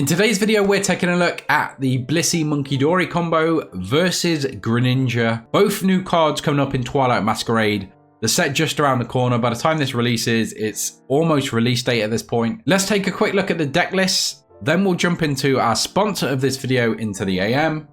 In today's video, we're taking a look at the Blissey Munkidori combo versus Greninja. Both new cards coming up in Twilight Masquerade. The set just around the corner. By the time this releases, it's almost release date at this point. Let's take a quick look at the deck list. Then we'll jump into our sponsor of this video, Into the AM,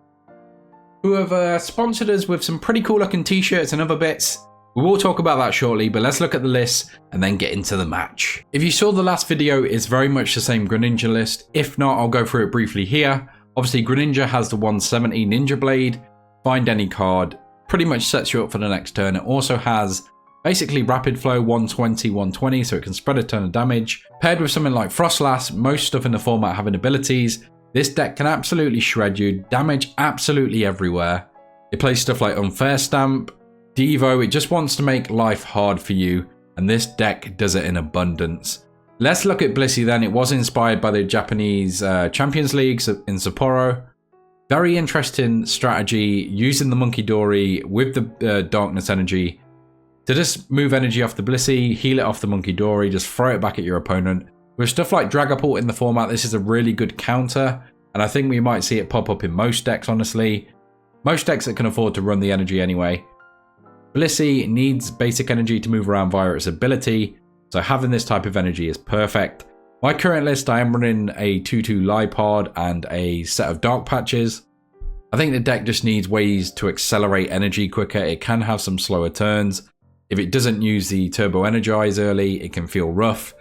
who have sponsored us with some pretty cool looking t-shirts and other bits. We will talk about that shortly, but let's look at the list and then get into the match. If you saw the last video, it's very much the same Greninja list. If not, I'll go through it briefly here. Obviously, Greninja has the 170 Ninja Blade. Find any card, pretty much sets you up for the next turn. It also has basically rapid flow 120, 120, so it can spread a ton of damage. Paired with something like Froslass, most stuff in the format having abilities, this deck can absolutely shred you, damage absolutely everywhere. It plays stuff like Unfair Stamp, Devo, it just wants to make life hard for you, and this deck does it in abundance. Let's look at Blissey then. It was inspired by the Japanese Champions League in Sapporo. Very interesting strategy, using the Munkidori with the Darkness energy to just move energy off the Blissey, heal it off the Munkidori, just throw it back at your opponent. With stuff like Dragapult in the format, this is a really good counter, and I think we might see it pop up in most decks, honestly. Most decks that can afford to run the energy anyway. Blissey needs basic energy to move around via its ability, so having this type of energy is perfect. My current list, I am running a 2/2 Lipod and a set of Dark Patches. I think the deck just needs ways to accelerate energy quicker. It can have some slower turns. If it doesn't use the Turbo Energize early, it can feel rough.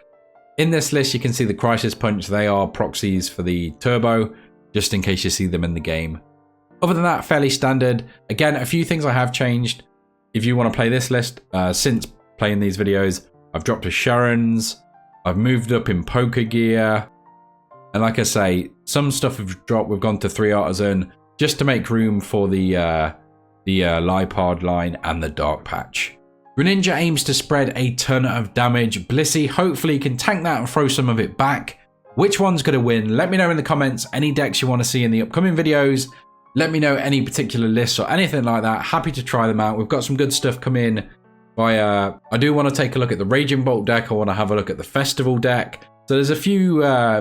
In this list, you can see the Crisis Punch. They are proxies for the Turbo, just in case you see them in the game. Other than that, fairly standard. Again, a few things I have changed. If you want to play this list, since playing these videos, I've dropped to Sharon's, I've moved up in Poker Gear, and like I say, some stuff we've dropped, we've gone to 3 Artisan, just to make room for the Lipod line and the Dark Patch. Greninja aims to spread a ton of damage. Blissey hopefully can tank that and throw some of it back. Which one's going to win? Let me know in the comments any decks you want to see in the upcoming videos. Let me know any particular lists or anything like that. Happy to try them out. We've got some good stuff coming. I do want to take a look at the Raging Bolt deck. I want to have a look at the Festival deck. So there's a few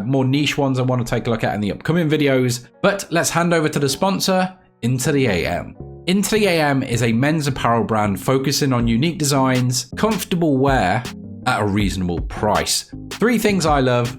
more niche ones I want to take a look at in the upcoming videos. But let's hand over to the sponsor, Into the AM. Into the AM is a men's apparel brand focusing on unique designs, comfortable wear at a reasonable price. 3 things I love.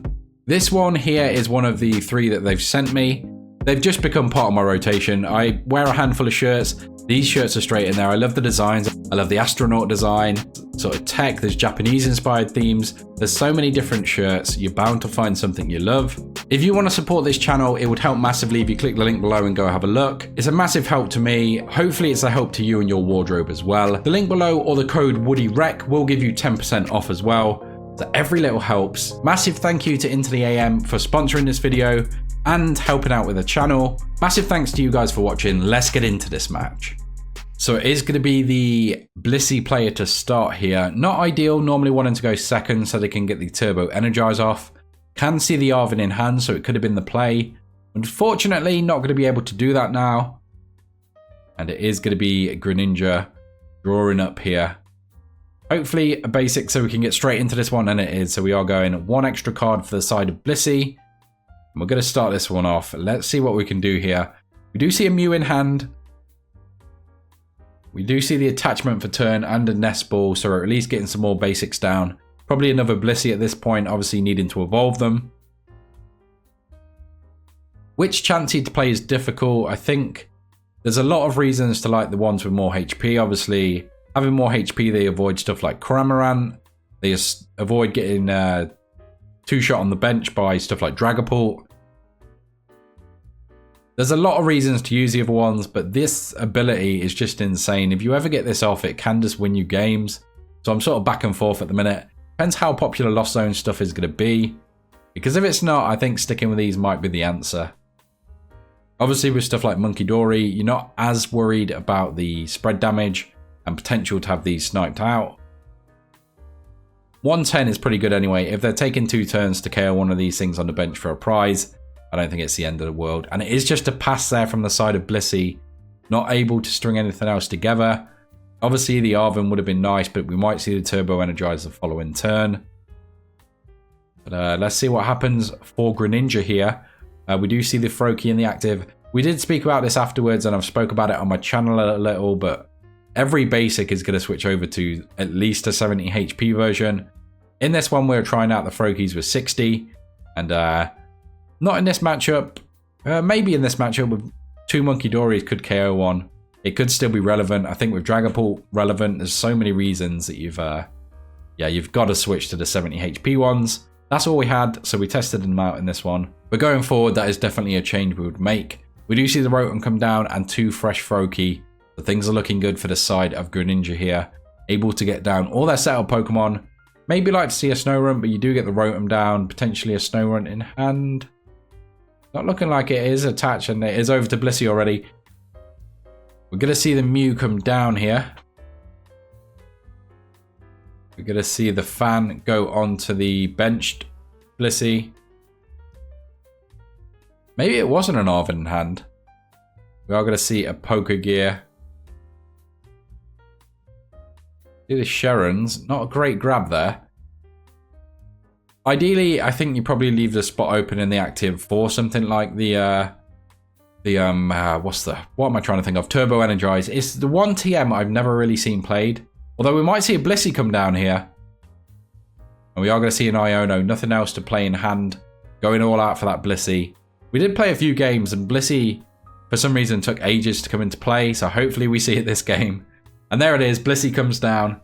This one here is one of the 3 that they've sent me. They've just become part of my rotation. I wear a handful of shirts. These shirts are straight in there. I love the designs. I love the astronaut design, sort of tech. There's Japanese inspired themes. There's so many different shirts. You're bound to find something you love. If you want to support this channel, it would help massively if you click the link below and go have a look. It's a massive help to me. Hopefully it's a help to you and your wardrobe as well. The link below or the code WoodyRec will give you 10% off as well. So every little helps. Massive thank you to Into the AM for sponsoring this video and helping out with the channel. Massive thanks to you guys for watching. Let's get into this match. So it is going to be the Blissey player to start here. Not ideal, normally wanting to go second so they can get the Turbo Energize off. Can see the Arvin in hand, so it could have been the play. Unfortunately, not going to be able to do that now. And it is going to be Greninja drawing up here. Hopefully a basic so we can get straight into this one, and it is. So we are going 1 extra card for the side of Blissey. And we're going to start this one off. Let's see what we can do here. We do see a Mew in hand. We do see the attachment for turn and a Nest Ball, so we're at least getting some more basics down. Probably another Blissey at this point, obviously needing to evolve them. Which Chansey to play is difficult. I think there's a lot of reasons to like the ones with more HP. Obviously, having more HP, they avoid stuff like Cramorant. They avoid getting 2-shot on the bench by stuff like Dragapult. There's a lot of reasons to use the other ones, but this ability is just insane. If you ever get this off, it can just win you games. So I'm sort of back and forth at the minute. Depends how popular Lost Zone stuff is going to be. Because if it's not, I think sticking with these might be the answer. Obviously with stuff like Munkidori, you're not as worried about the spread damage and potential to have these sniped out. 110 is pretty good anyway. If they're taking 2 turns to KO one of these things on the bench for a prize, I don't think it's the end of the world. And it is just a pass there from the side of Blissey. Not able to string anything else together. Obviously the Arvin would have been nice, but we might see the Turbo Energize the following turn. But let's see what happens for Greninja here. We do see the Froakie in the active. We did speak about this afterwards, and I've spoke about it on my channel a little, but every basic is going to switch over to at least a 70 HP version. In this one, we're trying out the Froakies with 60, and not in this matchup. Maybe in this matchup with 2 Munkidoris could KO one. It could still be relevant. I think with Dragapult relevant, there's so many reasons that you've got to switch to the 70 HP ones. That's all we had, so we tested them out in this one. But going forward, that is definitely a change we would make. We do see the Rotom come down and 2 fresh Froakie. So things are looking good for the side of Greninja here. Able to get down all their setup Pokemon. Maybe like to see a Snorunt, but you do get the Rotom down. Potentially a Snorunt in hand. Not looking like it is attached, and it is over to Blissey already. We're going to see the Mew come down here. We're going to see the fan go onto the benched Blissey. Maybe it wasn't an Arven in hand. We are going to see a Poker Gear. See the Sherons. Not a great grab there. Ideally, I think you probably leave the spot open in the active for something like the what am I trying to think of? Turbo Energize. It's the one TM I've never really seen played. Although we might see a Blissey come down here. And we are going to see an Iono. Nothing else to play in hand. Going all out for that Blissey. We did play a few games, and Blissey, for some reason, took ages to come into play. So hopefully we see it this game. And there it is. Blissey comes down.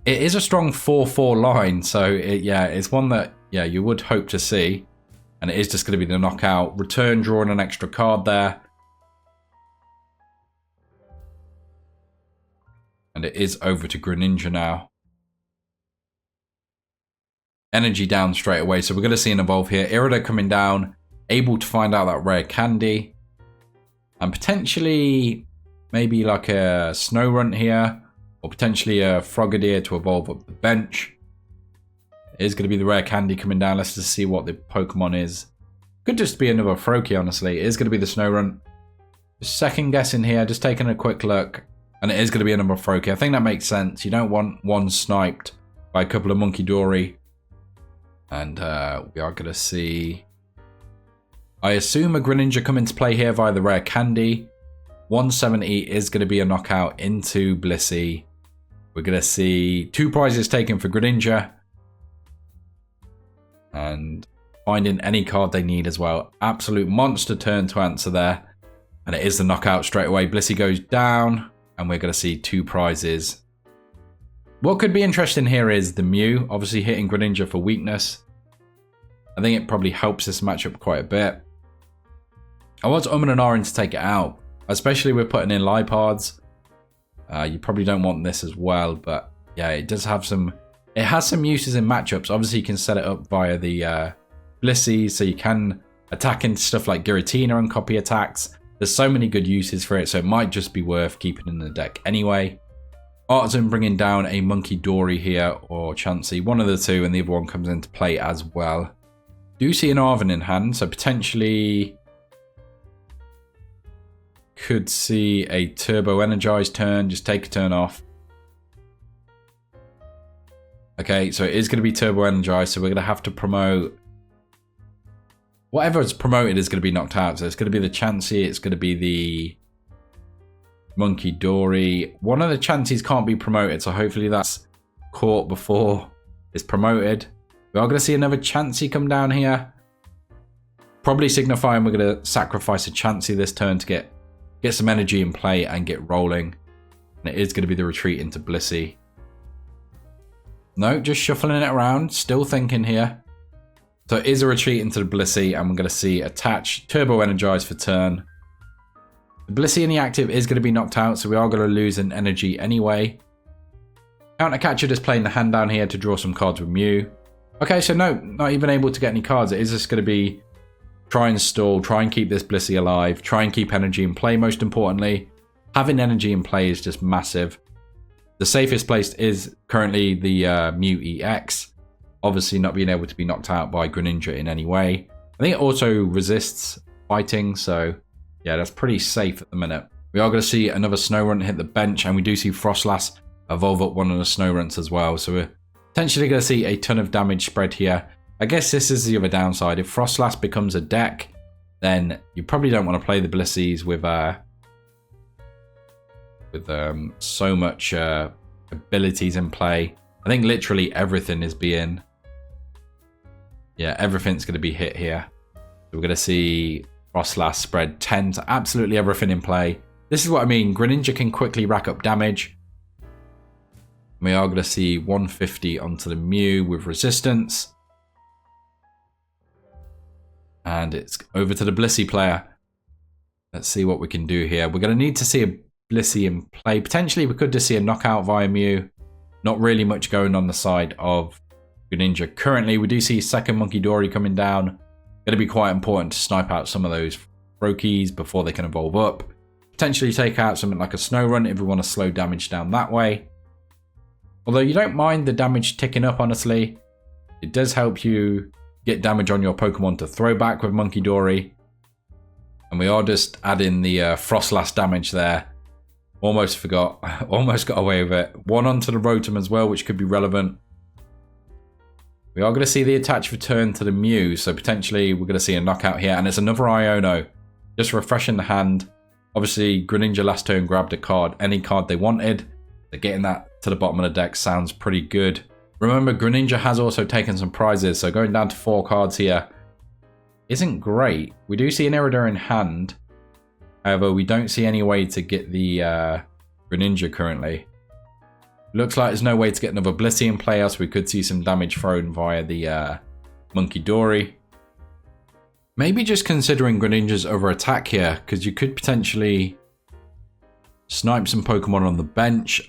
It is a strong 4-4 line. So it's one that you would hope to see. And it is just going to be the knockout. Return, drawing an extra card there. And it is over to Greninja now. Energy down straight away. So we're going to see an evolve here. Irida coming down. Able to find out that rare candy. And potentially maybe like a Snorunt here. Or potentially a Frogadier to evolve up the bench. It is going to be the rare candy coming down. Let's just see what the Pokemon is. Could just be another Froakie, honestly. It is going to be the Snorunt. Just second guessing here. Just taking a quick look. And it is going to be another Froakie. I think that makes sense. You don't want one sniped by a couple of Munkidori. And we are going to see... I assume a Greninja come into play here via the rare candy. 170 is going to be a knockout into Blissey. We're going to see 2 prizes taken for Greninja. And finding any card they need as well. Absolute monster turn to answer there. And it is the knockout straight away. Blissey goes down. And we're going to see 2 prizes. What could be interesting here is the Mew. Obviously hitting Greninja for weakness. I think it probably helps this matchup quite a bit. I was and ahhing to take it out. Especially with putting in Lipards. You probably don't want this as well. But yeah, it does have some... It has some uses in matchups. Obviously, you can set it up via the Blissey, so you can attack into stuff like Giratina and copy attacks. There's so many good uses for it, so it might just be worth keeping in the deck anyway. Artisan bringing down a Munkidori here, or Chansey. One of the two, and the other one comes into play as well. Do see an Arven in hand, so potentially... Could see a Turbo Energized turn, just take a turn off. Okay, so it is going to be Turbo Energized, so we're going to have to promote... Whatever is promoted is going to be knocked out. So it's going to be the Chansey, it's going to be the Munkidori. One of the Chanseys can't be promoted, so hopefully that's caught before it's promoted. We are going to see another Chansey come down here. Probably signifying we're going to sacrifice a Chansey this turn to get some energy in play and get rolling. And it is going to be the retreat into Blissey. No, just shuffling it around. Still thinking here. So it is a retreat into the Blissey, and we're going to see attach Turbo Energize for turn. The Blissey in the active is going to be knocked out, so we are going to lose an energy anyway. Counter Catcher just playing the hand down here to draw some cards with Mew. Okay, so no, not even able to get any cards. It is just going to be try and stall, try and keep this Blissey alive, try and keep energy in play most importantly. Having energy in play is just massive. The safest placed is currently the Mew EX. Obviously not being able to be knocked out by Greninja in any way. I think it also resists fighting, so yeah, that's pretty safe at the minute. We are going to see another Snorunt hit the bench, and we do see Froslass evolve up one of the Snowrunts as well. So we're potentially going to see a ton of damage spread here. I guess this is the other downside. If Froslass becomes a deck, then you probably don't want to play the Blissies with so much abilities in play. I think literally everything is being... Yeah, everything's going to be hit here. We're going to see Froslass spread 10 to absolutely everything in play. This is what I mean. Greninja can quickly rack up damage. We are going to see 150 onto the Mew with resistance. And it's over to the Blissey player. Let's see what we can do here. We're going to need to see a Blissey in play. Potentially we could just see a knockout via Mew. Not really much going on the side of Greninja. Currently we do see second Munkidori coming down. Going to be quite important to snipe out some of those Froakies before they can evolve up. Potentially take out something like a Snow Run if we want to slow damage down that way. Although you don't mind the damage ticking up, honestly. It does help you get damage on your Pokemon to throw back with Munkidori. And we are just adding the Froslass damage there. Almost forgot. Almost got away with it. One onto the Rotom as well, which could be relevant. We are going to see the attach return to the Mew. So potentially we're going to see a knockout here. And it's another Iono. Just refreshing the hand. Obviously, Greninja last turn grabbed a card. Any card they wanted. So getting that to the bottom of the deck sounds pretty good. Remember, Greninja has also taken some prizes. So going down to 4 cards here isn't great. We do see an Iridor in hand. However, we don't see any way to get the Greninja currently. Looks like there's no way to get another Blissey in play, else we could see some damage thrown via the Munkidori. Maybe just considering Greninja's over attack here, because you could potentially snipe some Pokemon on the bench.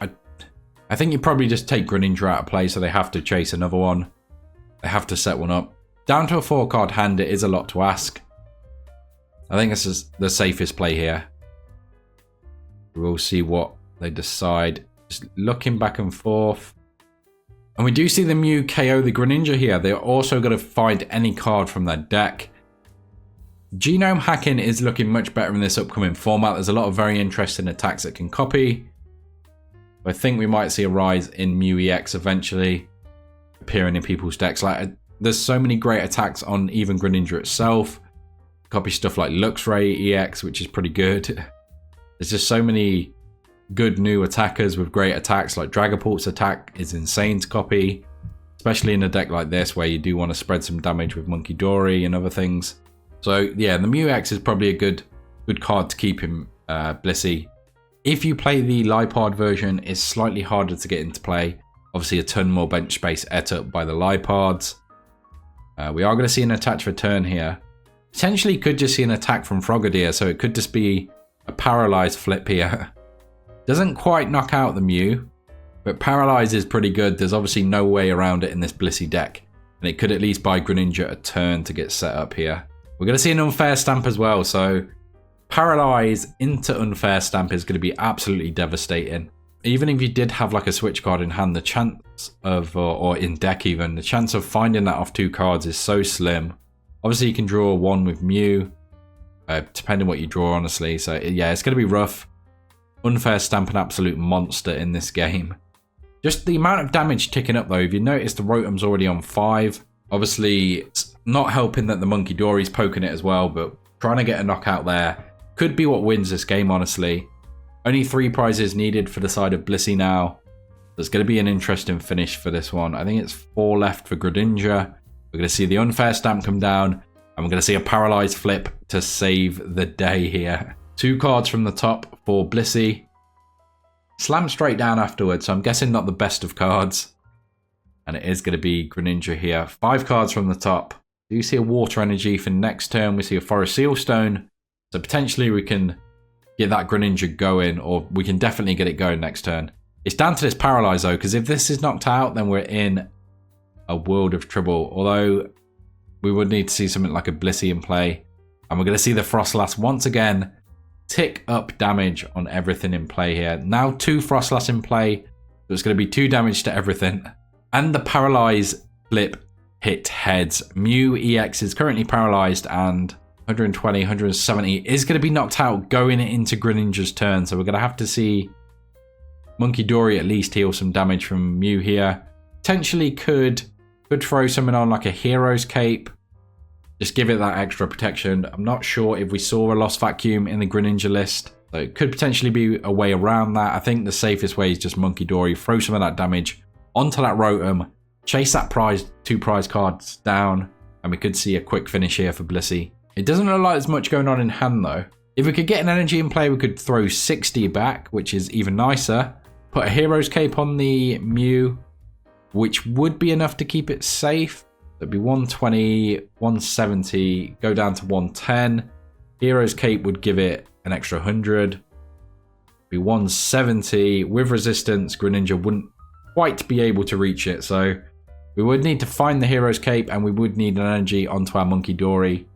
I think you probably just take Greninja out of play, so they have to chase another one. They have to set one up. Down to a 4-card hand, it is a lot to ask. I think this is the safest play here. We'll see what they decide. Just looking back and forth. And we do see the Mew KO the Greninja here. They're also going to find any card from their deck. Genome hacking is looking much better in this upcoming format. There's a lot of very interesting attacks that can copy. I think we might see a rise in Mew EX eventually appearing in people's decks. Like, there's so many great attacks on even Greninja itself. Copy stuff like Luxray EX, which is pretty good. There's just so many good new attackers with great attacks. Like Dragapult's attack is insane to copy, especially in a deck like this where you do want to spread some damage with Munkidori and other things. So yeah, the Mew EX is probably a good card to keep in Blissey. If you play the Lipard version, it's slightly harder to get into play. Obviously a ton more bench space ate up by the Lipards. We are going to see an attach return here. Potentially could just see an attack from Frogadier, so it could just be a paralyzed flip here. Doesn't quite knock out the Mew, but paralyze is pretty good. There's obviously no way around it in this Blissey deck, and it could at least buy Greninja a turn to get set up here. We're going to see an unfair stamp as well, so paralyze into unfair stamp is going to be absolutely devastating. Even if you did have like a switch card in hand, the chance of, or in deck even, the chance of finding that off 2 cards is so slim. Obviously you can draw 1 with Mew, depending what you draw honestly, so yeah, it's going to be rough. Unfair stamp, an absolute monster in this game. Just the amount of damage ticking up though, if you notice the Rotom's already on 5. Obviously it's not helping that the Munkidori's poking it as well, but trying to get a knockout there could be what wins this game honestly. Only 3 prizes needed for the side of Blissey now. There's going to be an interesting finish for this one. I think it's 4 left for Greninja. We're going to see the unfair stamp come down, and we're going to see a paralyzed flip to save the day here. 2 cards from the top for Blissey. Slam straight down afterwards, so I'm guessing not the best of cards. And it is going to be Greninja here. 5 cards from the top. Do you see a Water Energy for next turn? We see a Forest Seal Stone. So potentially we can get that Greninja going, or we can definitely get it going next turn. It's down to this Paralyze though, because if this is knocked out, then we're in a world of trouble. Although we would need to see something like a Blissey in play. And we're going to see the Froslass once again tick up damage on everything in play here. Now 2 Froslass in play, so it's going to be 2 damage to everything. And the Paralyze flip hit heads. Mew EX is currently paralyzed, and 120, 170 is going to be knocked out going into Greninja's turn. So we're going to have to see Munkidori at least heal some damage from Mew here. Potentially could Could throw something on like a Hero's Cape. Just give it that extra protection. I'm not sure if we saw a Lost Vacuum in the Greninja list. So it could potentially be a way around that. I think the safest way is just Munkidori. Throw some of that damage onto that Rotom. Chase that two prize cards down. And we could see a quick finish here for Blissey. It doesn't look like there's much going on in hand though. If we could get an energy in play, we could throw 60 back, which is even nicer. Put a Hero's Cape on the Mew, which would be enough to keep it safe. That'd be 120, 170, go down to 110. Hero's Cape would give it an extra 100. Be 170. With resistance, Greninja wouldn't quite be able to reach it. So we would need to find the Hero's Cape and we would need an energy onto our Munkidori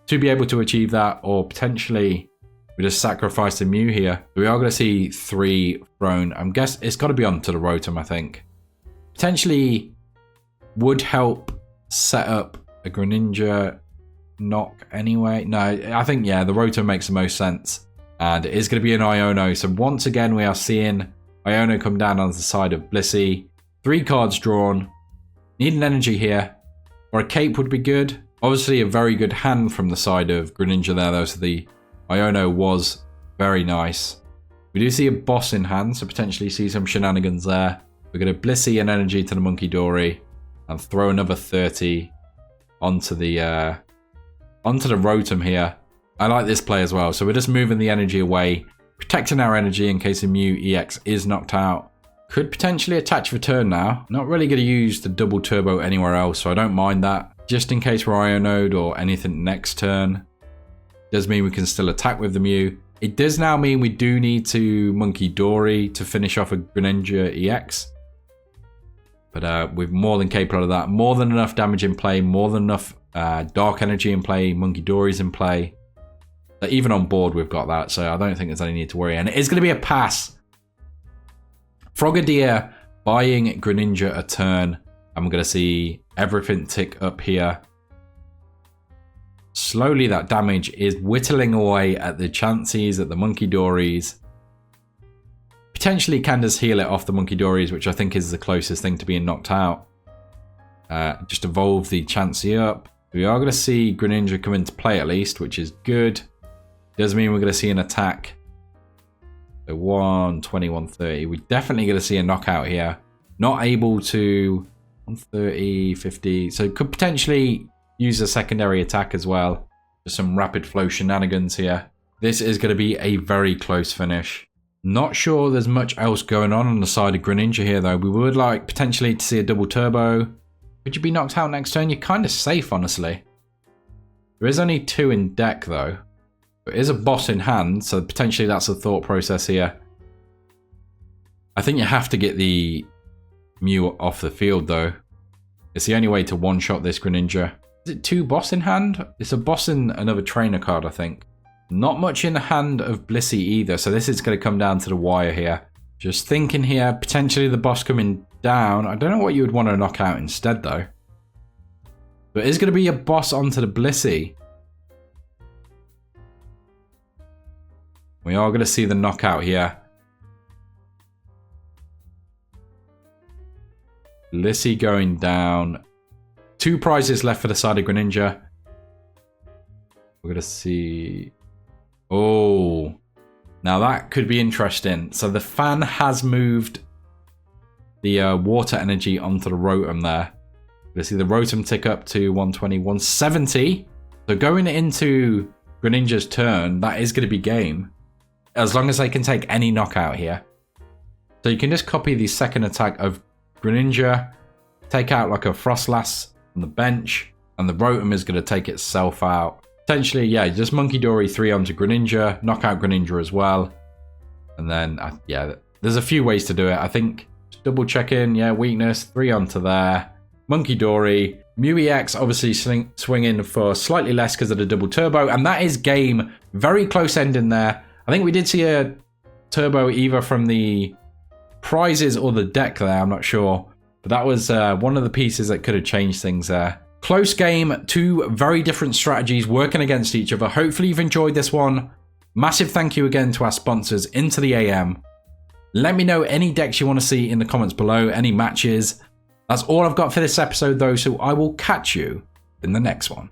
to be able to achieve that. Or potentially we just sacrifice the Mew here. We are going to see 3 thrown. I'm guessing it's got to be onto the Rotom, I think. Potentially would help set up a Greninja knock anyway. No, I think, yeah, the Rotom makes the most sense. And it is going to be an Iono. So once again, we are seeing Iono come down on the side of Blissey. 3 cards drawn. Need an energy here. Or a Cape would be good. Obviously, a very good hand from the side of Greninja there, though. So the Iono was very nice. We do see a boss in hand, so potentially see some shenanigans there. We're going to Blissey an energy to the Munkidori. And throw another 30 onto the Rotom here. I like this play as well. So we're just moving the energy away, protecting our energy in case the Mew EX is knocked out. Could potentially attach for turn now. Not really going to use the double turbo anywhere else, so I don't mind that. Just in case we're Ionode or anything next turn. Does mean we can still attack with the Mew. It does now mean we do need to Munkidori to finish off a Greninja EX. But we're more than capable of that. More than enough damage in play. More than enough dark energy in play. Munkidori's in play. But even on board we've got that. So I don't think there's any need to worry. And it is going to be a pass. Frogadier buying Greninja a turn. And we're going to see everything tick up here. Slowly that damage is whittling away at the chances, at the Munkidoris. Potentially can just heal it off the Munkidoris, which I think is the closest thing to being knocked out. Just evolve the Chansey up. We are going to see Greninja come into play at least, which is good. Does mean we're going to see an attack. So 120, 130. We're definitely going to see a knockout here. Not able to 130, 50. So could potentially use a secondary attack as well. Just some rapid flow shenanigans here. This is going to be a very close finish. Not sure there's much else going on the side of Greninja here, though. We would like potentially to see a double turbo. Could you be knocked out next turn? You're kind of safe, honestly. There is only 2 in deck, though. There is a boss in hand, so potentially that's the thought process here. I think you have to get the Mew off the field, though. It's the only way to one-shot this Greninja. Is it 2 boss in hand? It's a boss in another trainer card, I think. Not much in the hand of Blissey either, so this is going to come down to the wire here. Just thinking here, potentially the boss coming down. I don't know what you would want to knock out instead, though. But it is going to be a boss onto the Blissey. We are going to see the knockout here. Blissey going down. 2 prizes left for the side of Greninja. We're going to see... Oh, now that could be interesting. So the fan has moved the water energy onto the Rotom there. We'll see the Rotom tick up to 120, 170. So going into Greninja's turn, that is going to be game. As long as they can take any knockout here. So you can just copy the second attack of Greninja, take out like a Froslass on the bench, and the Rotom is going to take itself out. Potentially, yeah, just Munkidori 3 onto Greninja, knock out Greninja as well. And then, yeah, there's a few ways to do it. I think just double check in, yeah, weakness, 3 onto there. Munkidori, Mew EX obviously swinging for slightly less because of the double turbo. And that is game. Very close ending there. I think we did see a turbo either from the prizes or the deck there, I'm not sure. But that was one of the pieces that could have changed things there. Close game, 2 very different strategies working against each other. Hopefully you've enjoyed this one. Massive thank you again to our sponsors, Into the AM. Let me know any decks you want to see in the comments below, any matches. That's all I've got for this episode though, so I will catch you in the next one.